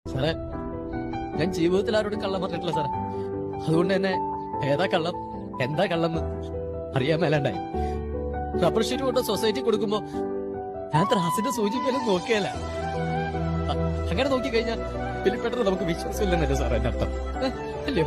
സാറേ, ഞാൻ ജീവിതത്തിൽ ആരോടും കള്ളം പറഞ്ഞിട്ടില്ല സാറേ. അതുകൊണ്ട് തന്നെ ഏതാ കള്ളം എന്താ കള്ളെന്ന് അറിയാൻ മേലാണ്ടായി. റബ്ബർ ഷീറ്റ് കൊണ്ട് സൊസൈറ്റി കൊടുക്കുമ്പോ ഞാൻ ത്രാസിന്റെ സൂചിക്കലും നോക്കിയല്ല. അങ്ങനെ നോക്കി കഴിഞ്ഞാൽ പെട്ടെന്ന് നമുക്ക് വിശ്വാസമില്ലെന്നല്ലേ സാറേ എന്റെ അർത്ഥം? അല്ലയോ?